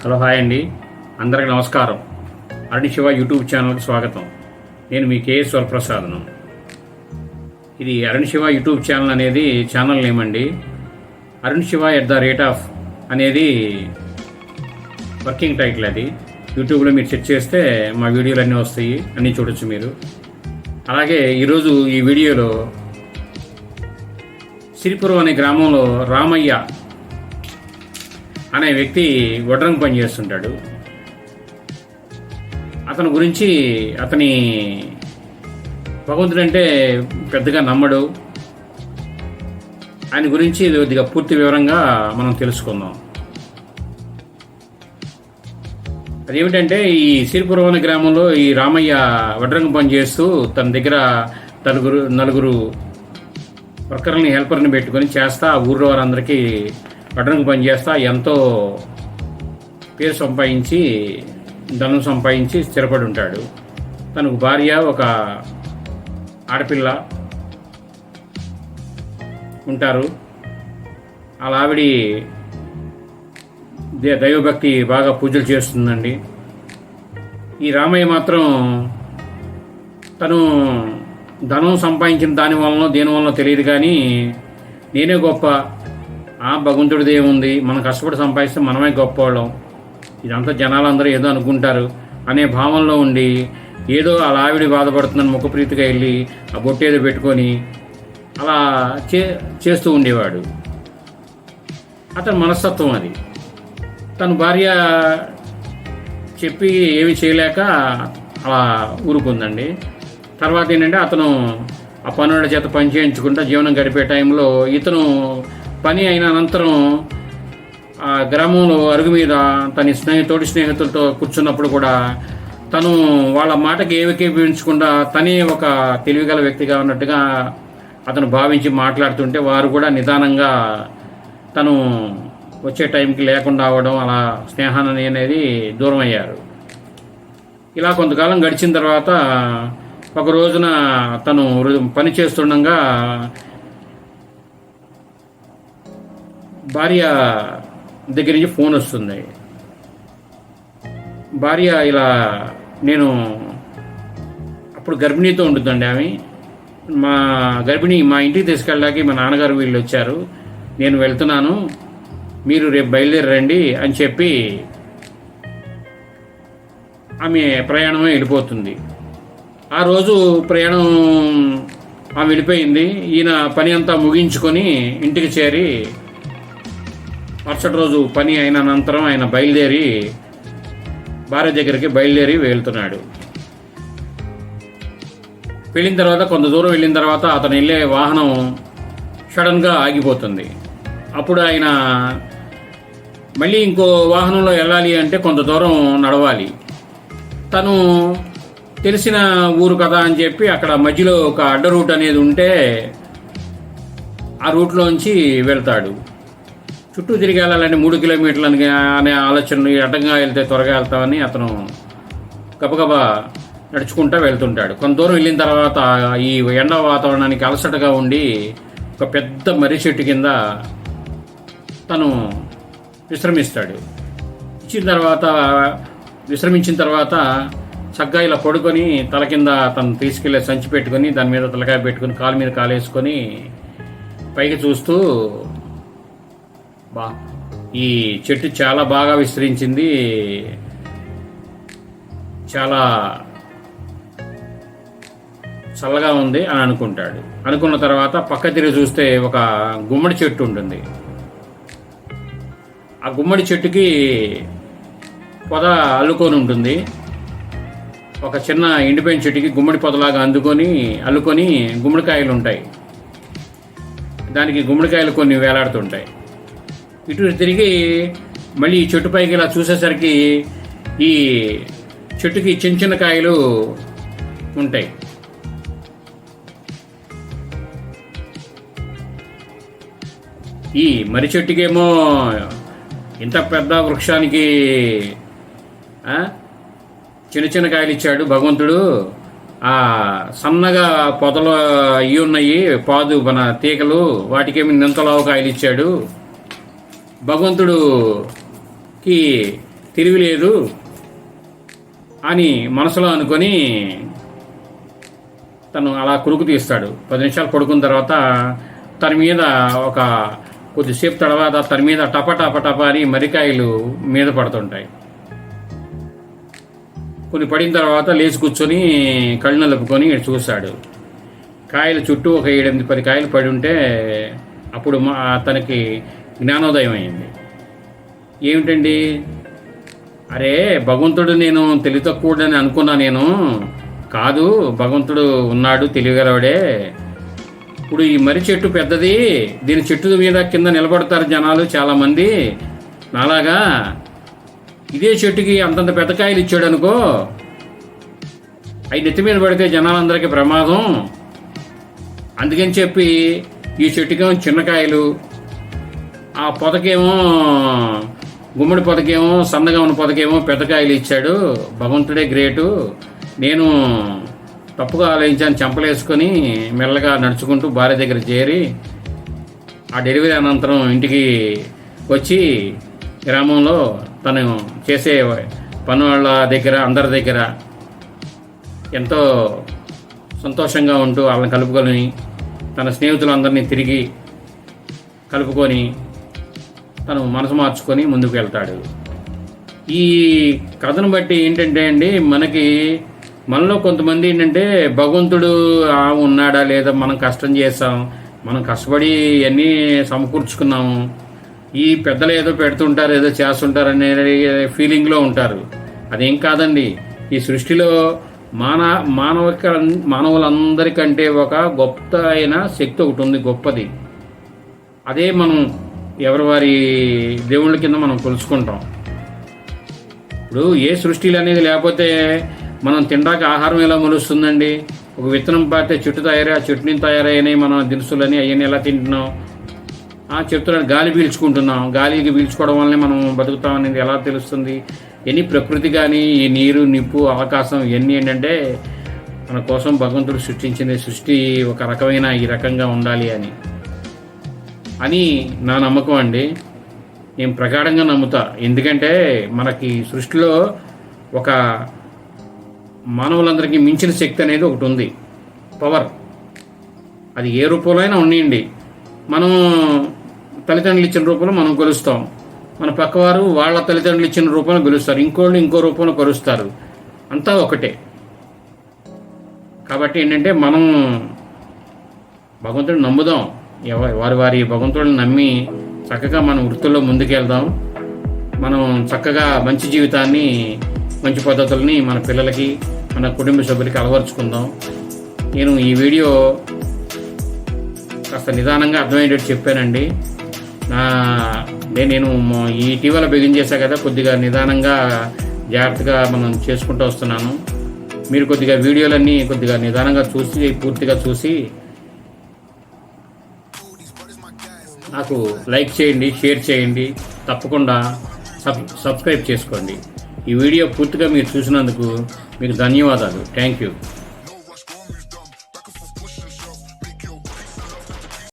Hello hi అండి, అందరికీ నమస్కారం. అరుణ్ శివ యూట్యూబ్ ఛానల్కి స్వాగతం. నేను మీ కేఎస్ వరప్రసాద్ను. ఇది అరుణ్ శివ యూట్యూబ్ ఛానల్ అనేది ఛానల్ నేమ్ అండి. అరుణ్ శివ @ అనేది వర్కింగ్ టైటిల్. అది యూట్యూబ్లో మీరు సెర్చ్ చేస్తే మా వీడియోలు అన్నీ వస్తాయి, అన్నీ చూడొచ్చు మీరు. అలాగే ఈరోజు ఈ వీడియోలో సిరిపురం అనే గ్రామంలో రామయ్య అనే వ్యక్తి వడ్రంగి పని చేస్తుంటాడు. అతని గురించి, అతని భగవంతుడంటే పెద్దగా నమ్మడు. ఆయన గురించి కొద్దిగా పూర్తి వివరంగా మనం తెలుసుకుందాం. అదేమిటంటే, ఈ సిరిపురం అనే గ్రామంలో ఈ రామయ్య వడ్రంగి పని చేస్తూ తన దగ్గర నలుగురు వర్కర్ని, హెల్పర్ని పెట్టుకొని చేస్తా ఊర్లో వారందరికీ వడ్రంగి పని చేస్తా ఎంతో పేరు సంపాదించి, ధనం సంపాదించి స్థిరపడి ఉంటాడు. తనకు భార్య, ఒక ఆడపిల్ల ఉంటారు. అలా ఆవిడ దైవభక్తి బాగా పూజలు చేస్తుందండి. ఈ రామయ్య మాత్రం తను ధనం సంపాదించిన దాని వలన దేని వలన తెలియదు, కానీ నేనే గొప్ప, భగవంతుడిది ఏముంది, మనం కష్టపడి సంపాదిస్తే మనమే గొప్పవాళ్ళం, ఇదంతా జనాలందరూ ఏదో అనుకుంటారు అనే భావంలో ఉండి, ఏదో అలా ఆవిడ బాధపడుతుందని ముఖప్రీతిగా వెళ్ళి ఆ బొట్టేదో పెట్టుకొని అలా చేస్తూ ఉండేవాడు. అతని మనస్తత్వం అది. తన భార్య చెప్పి ఏమి చేయలేక అలా ఊరుకుందండి. తర్వాత ఏంటంటే, అతను ఆ పనుల చేత పని చేయించుకుంటా జీవనం గడిపే టైంలో ఇతను పని అయిన అనంతరం ఆ గ్రామంలో అరుగు మీద తన స్నేహితులతో కూర్చున్నప్పుడు కూడా తను వాళ్ళ మాటకి ఏకీభవించకుండా తనే ఒక తెలివిగల వ్యక్తిగా ఉన్నట్టుగా అతను భావించి మాట్లాడుతుంటే, వారు కూడా నిదానంగా తను వచ్చే టైంకి లేకుండా అవ్వడం, అలా స్నేహాన్ని అనేది దూరం అయ్యారు. ఇలా కొంతకాలం గడిచిన తర్వాత ఒక రోజున తను పని చేస్తుండగా భార్య దగ్గర నుంచి ఫోన్ వస్తుంది. భార్య ఇలా, నేను అప్పుడు గర్భిణీతో ఉంటుందండి ఆమె. మా ఇంటికి తీసుకెళ్ళడానికి మా నాన్నగారు వీళ్ళు వచ్చారు, నేను వెళ్తున్నాను, మీరు రేపు బయలుదేరండి అని చెప్పి ఆమె ప్రయాణమే వెళ్ళిపోతుంది. ఆ రోజు ప్రయాణం ఆమె వెళ్ళిపోయింది. ఈయన పని అంతా ముగించుకొని ఇంటికి చేరి మరుసటి రోజు పని అయిన అనంతరం ఆయన భార్య దగ్గరికి వెళ్తున్నాడు. వెళ్ళిన తర్వాత కొంత దూరం వెళ్ళిన తర్వాత అతను వెళ్ళే వాహనం సడన్గా ఆగిపోతుంది. అప్పుడు ఆయన మళ్ళీ ఇంకో వాహనంలో వెళ్ళాలి అంటే కొంత దూరం నడవాలి. తను తెలిసిన ఊరు కదా అని చెప్పి అక్కడ మధ్యలో ఒక అడ్డ రూట్ అనేది ఉంటే ఆ రూట్లోంచి వెళ్తాడు. చుట్టూ తిరిగి వెళ్ళాలంటే 3 కిలోమీటర్లు అనే ఆలోచనలు, అడ్డంగా వెళ్తే త్వరగా వెళ్తామని అతను గబగబా నడుచుకుంటూ వెళ్తుంటాడు. కొంత దూరం వెళ్ళిన తర్వాత ఈ ఎండ వాతావరణానికి అలసటగా ఉండి ఒక పెద్ద మర్రి చెట్టు కింద తను విశ్రమించిన తర్వాత చక్కగా ఇలా పడుకొని తల కింద తను తీసుకెళ్లే సంచి పెట్టుకొని దాని మీద తలకాయ పెట్టుకొని కాలు మీద కాలేసుకొని పైకి చూస్తూ, ఈ చెట్టు చాలా బాగా విస్తరించింది, చాలా చల్లగా ఉంది అని అనుకుంటాడు. అనుకున్న తర్వాత పక్క తిరిగి చూస్తే ఒక గుమ్మడి చెట్టు ఉంటుంది. ఆ గుమ్మడి చెట్టుకి పొద అల్లుకొని ఉంటుంది. ఒక చిన్న ఎండిపోయిన చెట్టుకి గుమ్మడి పొదలాగా అల్లుకొని గుమ్మడికాయలు ఉంటాయి. దానికి గుమ్మడికాయలు కొన్ని వేలాడుతుంటాయి. ఇటు తిరిగి మళ్ళీ ఈ చెట్టు పైకి ఇలా చూసేసరికి ఈ చెట్టుకి చిన్న చిన్న కాయలు ఉంటాయి. ఈ మర్రి చెట్టుకేమో ఇంత పెద్ద వృక్షానికి చిన్న చిన్న కాయలు ఇచ్చాడు భగవంతుడు. సన్నగా పొదలు అయ్యి ఉన్నాయి, పాదు మన తీగలు, వాటికేమి నింతలావు కాయలు ఇచ్చాడు. భగవంతుడుకి తెలివి లేదు అని మనసులో అనుకొని తను అలా కురుకు తీస్తాడు. 10 నిమిషాలు పడుకున్న తర్వాత తన మీద ఒక కొద్దిసేపు తర్వాత తన మీద టప టప టప అని మరికాయలు మీద పడుతుంటాయి. కొన్ని పడిన తర్వాత లేచి కూర్చొని కళ్ళు నలుపుకొని చూశాడు. కాయలు చుట్టూ ఒక 7-8-10 కాయలు పడి ఉంటే అప్పుడు తనకి జ్ఞానోదయం అయింది. ఏమిటండి, అరే భగవంతుడు నేను తెలివి తక్కువడని అనుకున్నా, నేను కాదు, భగవంతుడు ఉన్నాడు, తెలియగలవాడే. ఇప్పుడు ఈ మర్రి చెట్టు పెద్దది, దీని చెట్టు మీద కింద నిలబడతారు జనాలు చాలామంది, నాలాగా ఇదే చెట్టుకి అంతంత పెద్ద కాయలు ఇచ్చాడు అనుకో, అవి నెత్తి మీద పడితే జనాలందరికీ ప్రమాదం. అందుకని చెప్పి ఈ చెట్టుకేమో చిన్న కాయలు, ఆ పొదకేమో గుమ్మడి పొదకేమో సన్నగా ఉన్న పొదకేమో పెద్ద కాయలు ఇచ్చాడు. భగవంతుడే గ్రేటు. నేను తప్పుగా ఆలోచించాను, చెంపలేసుకొని మెల్లగా నడుచుకుంటూ భార్య దగ్గర చేరి ఆ డెలివరీ అనంతరం ఇంటికి వచ్చి గ్రామంలో తను చేసే పని వాళ్ళ దగ్గర అందరి దగ్గర ఎంతో సంతోషంగా ఉంటూ వాళ్ళని కలుపుకొని తన స్నేహితులందరినీ తిరిగి కలుపుకొని తను మనసు మార్చుకొని ముందుకు వెళ్తాడు. ఈ కథను బట్టి ఏంటంటే అండి, మనలో కొంతమంది ఏంటంటే భగవంతుడు ఉన్నాడా లేదా, మనం కష్టం చేస్తాం, మనం కష్టపడి అన్నీ సమకూర్చుకున్నాము, ఈ పెద్దలు ఏదో పెడుతుంటారు ఏదో చేస్తుంటారు అనే ఫీలింగ్లో ఉంటారు. అదేం కాదండి. ఈ సృష్టిలో మానవులందరికంటే ఒక గొప్ప అయిన శక్తి ఒకటి ఉంది, గొప్పది. అదే మనం ఎవరి వారి దేవుళ్ళ కింద మనం కొలుసుకుంటాం. ఇప్పుడు ఏ సృష్టిలు అనేది లేకపోతే మనం తినడానికి ఆహారం ఎలా మొలుస్తుందండి? ఒక విత్తనం పారితే చెట్టు తయారై ఆ చెట్టు నుంచి తయారైనాయి మన దినుసులని, అవన్నీ ఎలా తింటున్నాం? చెప్తున్నాడు, గాలి పీల్చుకుంటున్నాం, గాలికి పీల్చుకోవడం వల్లనే మనం బతుకుతాం అనేది ఎలా తెలుస్తుంది? ఎన్ని ప్రకృతి కానీ ఈ నీరు, నిప్పు, ఆకాశం ఇవన్నీ ఏంటంటే మన కోసం భగవంతుడు సృష్టించింది. సృష్టి ఒక రకమైన ఈ రకంగా ఉండాలి అని నా నమ్మకం అండి. నేను ప్రగాఢంగా నమ్ముతా. ఎందుకంటే మనకి సృష్టిలో ఒక మానవులందరికీ మించిన శక్తి అనేది ఒకటి ఉంది, పవర్. అది ఏ రూపంలో అయినా ఉండండి. మనం తల్లిదండ్రులు ఇచ్చిన రూపంలో మనం కొలుస్తాం, మన పక్కవారు వాళ్ళ తల్లిదండ్రులు ఇచ్చిన రూపంలో కొలుస్తారు, ఇంకోళ్ళు ఇంకో రూపంలో కొలుస్తారు, అంతా ఒకటే. కాబట్టి ఏంటంటే మనం భగవంతుడిని నమ్ముదాం, వారి భగవంతుడిని నమ్మి చక్కగా మన వృత్తుల్లో ముందుకెళ్దాం. మనం చక్కగా మంచి జీవితాన్ని, మంచి పద్ధతుల్ని మన పిల్లలకి, మన కుటుంబ సభ్యులకి అలవరుచుకుందాం. నేను ఈ వీడియో కాస్త నిదానంగా అర్థమయ్యేటట్టు చెప్పానండి. నేను ఇటీవల బిగించేసా కదా, కొద్దిగా నిదానంగా జాగ్రత్తగా మనం చేసుకుంటూ వస్తున్నాను. మీరు కొద్దిగా వీడియోలన్నీ కొద్దిగా నిదానంగా చూసి, పూర్తిగా చూసి నాకు లైక్ చేయండి, షేర్ చేయండి, తప్పకుండా సబ్స్క్రైబ్ చేసుకోండి. ఈ వీడియో పూర్తిగా మీరు చూసినందుకు మీకు ధన్యవాదాలు. Thank you.